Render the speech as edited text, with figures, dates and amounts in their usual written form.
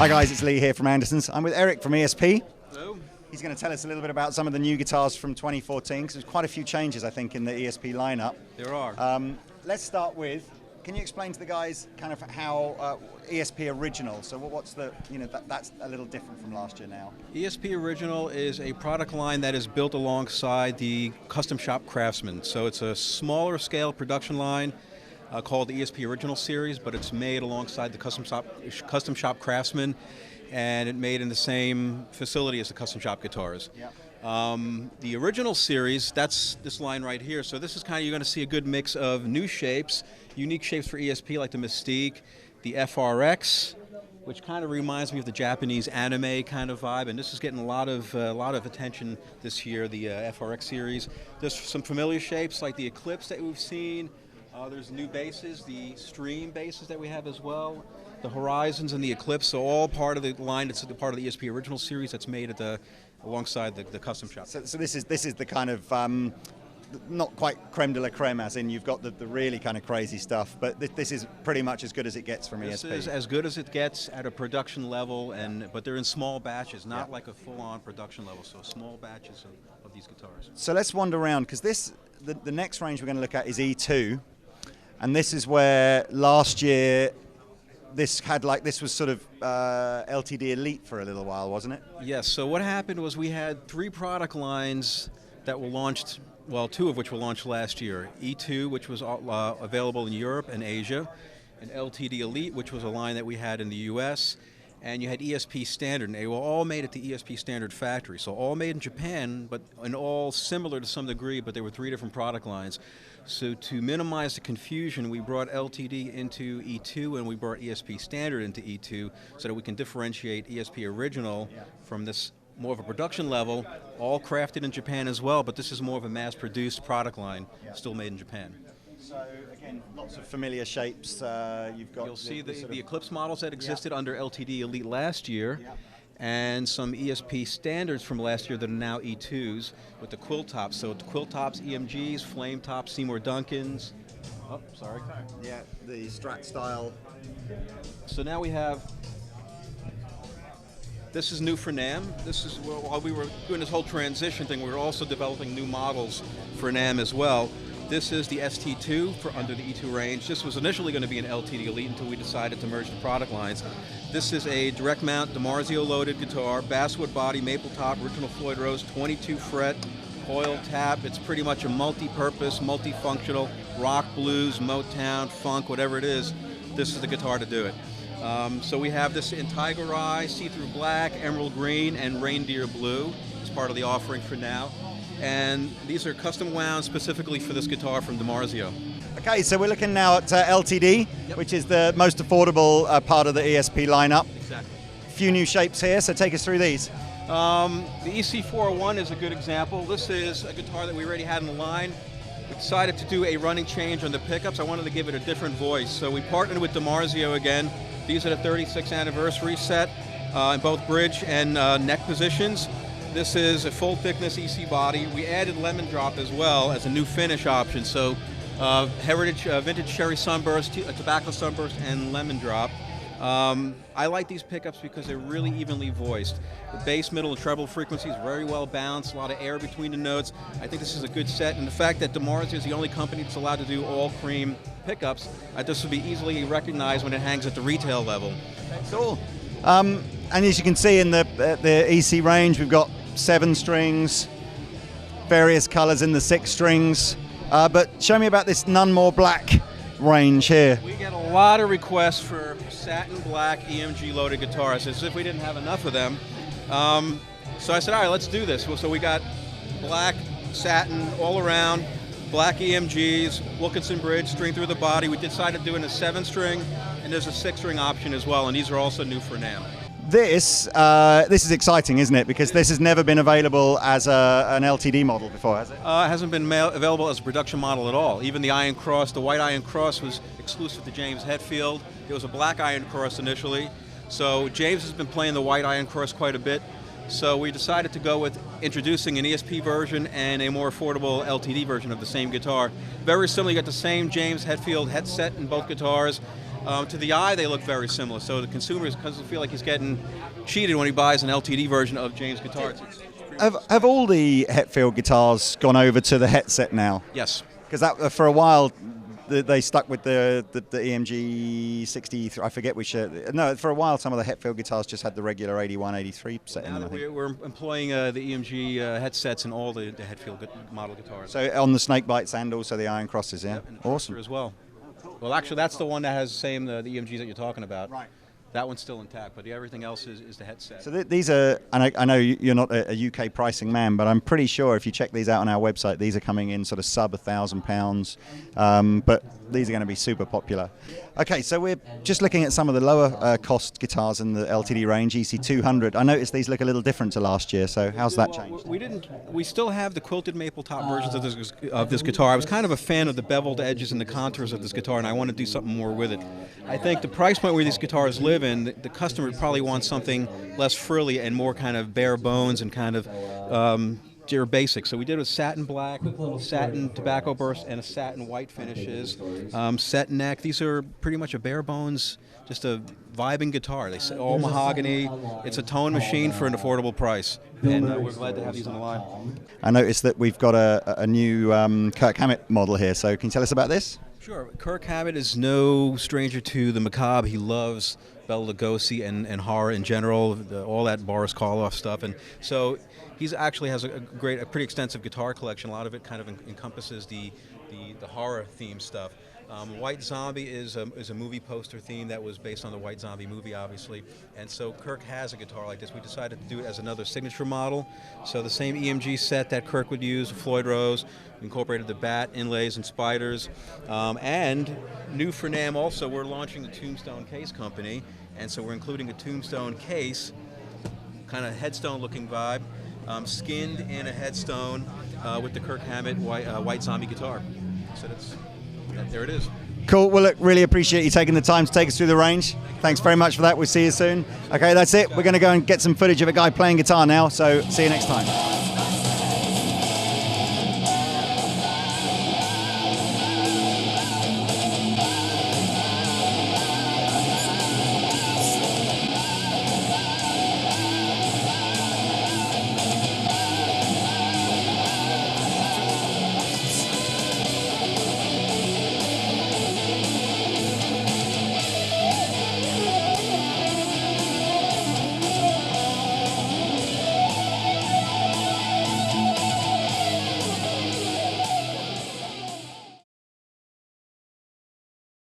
Hi guys, it's Lee here from Andertons. I'm with Eric from ESP. Hello. He's going to tell us a little bit about some of the new guitars from 2014, because there's quite a few changes, I think, in the ESP lineup. There are. Let's start with, can you explain to the guys kind of how ESP Original, so what's the, that's a little different from last year now. ESP Original is a product line that is built alongside the Custom Shop Craftsman. So it's a smaller scale production line called the ESP Original Series, but it's made alongside the Custom Shop Craftsman, and it made in the same facility as the Custom Shop guitars. Yeah. The Original Series, that's this line right here. So this is kind of, you're going to see a good mix of new shapes, unique shapes for ESP like the Mystique, the FRX, which kind of reminds me of the Japanese anime kind of vibe, and this is getting a lot of attention this year, the FRX series. There's some familiar shapes like the Eclipse that we've seen. There's new bases, the Stream bases that we have as well, the Horizons and the Eclipse, so all part of the line that's part of the ESP Original Series that's made at alongside the Custom Shop. So this is the kind of, not quite creme de la creme, as in you've got the really kind of crazy stuff, but this is pretty much as good as it gets from ESP. This is as good as it gets at a production level, but they're in small batches, not like a full-on production level, so small batches of these guitars. So let's wander around, because the next range we're going to look at is E2, and this is where last year this was sort of LTD Elite for a little while, wasn't it? Yes, so what happened was we had 3 product lines that were launched, well, 2 of which were launched last year. E2, which was available in Europe and Asia, and LTD Elite, which was a line that we had in the US, and you had ESP Standard, and they were all made at the ESP Standard factory. So all made in Japan, and all similar to some degree, but there were 3 different product lines. So to minimize the confusion, we brought LTD into E2 and we brought ESP Standard into E2 so that we can differentiate ESP Original from this more of a production level, all crafted in Japan as well, but this is more of a mass-produced product line, still made in Japan. So again, lots of familiar shapes. You'll see the Eclipse models that existed under LTD Elite last year, and some ESP standards from last year that are now E2s with the quill tops. So quill tops, EMGs, flame tops, Seymour Duncans. Oh, sorry. Yeah, the Strat style. So now we have, this is new for Namm. This is, while we were doing this whole transition thing, we were also developing new models for Namm as well. This is the ST2 for under the E2 range. This was initially going to be an LTD Elite until we decided to merge the product lines. This is a direct mount DiMarzio loaded guitar, basswood body, maple top, original Floyd Rose, 22 fret, coil tap. It's pretty much a multi-purpose, multifunctional, rock, blues, Motown, funk, whatever it is. This is the guitar to do it. So we have this in Tiger Eye, see-through black, emerald green, and reindeer blue as part of the offering for now. And these are custom wound specifically for this guitar from DiMarzio. Okay, so we're looking now at LTD, which is the most affordable part of the ESP lineup. Exactly. A few new shapes here, so take us through these. The EC401 is a good example. This is a guitar that we already had in the line. We decided to do a running change on the pickups. I wanted to give it a different voice, so we partnered with DiMarzio again. These are the 36th anniversary set in both bridge and neck positions. This is a full thickness EC body. We added lemon drop as well as a new finish option. So heritage, vintage cherry sunburst, tobacco sunburst, and lemon drop. I like these pickups because they're really evenly voiced. The bass, middle, and treble frequencies very well balanced, a lot of air between the notes. I think this is a good set, and the fact that DiMarzio is the only company that's allowed to do all cream pickups, this will be easily recognized when it hangs at the retail level. Cool. And as you can see in the EC range, we've got 7 strings, various colors in the 6 strings. But show me about this None More Black range here. We get a lot of requests for satin black EMG loaded guitars, as if we didn't have enough of them. So I said, all right, let's do this. So we got black satin all around, black EMGs, Wilkinson bridge, string through the body. We decided to do in a 7-string, and there's a 6-string option as well, and these are also new for Namm. This is exciting, isn't it? Because this has never been available as an LTD model before, has it? It hasn't been available as a production model at all. Even the Iron Cross, the white Iron Cross, was exclusive to James Hetfield. It was a black Iron Cross initially. So James has been playing the white Iron Cross quite a bit. So we decided to go with introducing an ESP version and a more affordable LTD version of the same guitar. Very similar, you got the same James Hetfield headset in both guitars. To the eye, they look very similar. So the consumer doesn't feel like he's getting cheated when he buys an LTD version of James' guitar. Have all the Hetfield guitars gone over to the headset now? Yes. Because that for a while they stuck with the EMG 63. I forget which. No, for a while some of the Hetfield guitars just had the regular 81, 83 set in them. We're employing the EMG headsets in all the Hetfield model guitars. So on the snake bites and also the iron crosses, yeah. Yep, and awesome as well. Well, actually, that's the one that has the same the EMGs that you're talking about. Right. That one's still intact, but everything else is the headset. So these are, and I know you're not a UK pricing man, but I'm pretty sure if you check these out on our website, these are coming in sort of sub £1,000, but these are going to be super popular. Okay, so we're just looking at some of the lower cost guitars in the LTD range, EC200. I noticed these look a little different to last year, so how's that changed? We still have the quilted maple top versions of this guitar. I was kind of a fan of the beveled edges and the contours of this guitar, and I want to do something more with it. I think the price point where these guitars live in, the customer probably wants something less frilly and more kind of bare bones and kind of dear basic. So we did a satin black, satin tobacco burst, and a satin white finishes. Set neck. These are pretty much a bare bones, just a vibing guitar. They say all mahogany. It's a tone machine for an affordable price, and we're glad to have these on the line. I noticed that we've got a new Kirk Hammett model here. So can you tell us about this? Sure. Kirk Hammett is no stranger to the macabre. He loves Bela Lugosi and horror in general, all that Boris Karloff stuff, and so he actually has a pretty extensive guitar collection. A lot of it kind of encompasses the horror theme stuff. White Zombie is a movie poster theme that was based on the White Zombie movie, obviously, and so Kirk has a guitar like this. We decided to do it as another signature model. So the same EMG set that Kirk would use, Floyd Rose, incorporated the bat inlays and spiders, and new for Namm also, we're launching the Tombstone Case Company, and so we're including a Tombstone case, kind of headstone-looking vibe, skinned in a headstone with the Kirk Hammett White Zombie guitar. So there it is. Cool. Well, look, really appreciate you taking the time to take us through the range. Thanks very much for that. We'll see you soon. Okay, that's it. We're going to go and get some footage of a guy playing guitar now, so see you next time.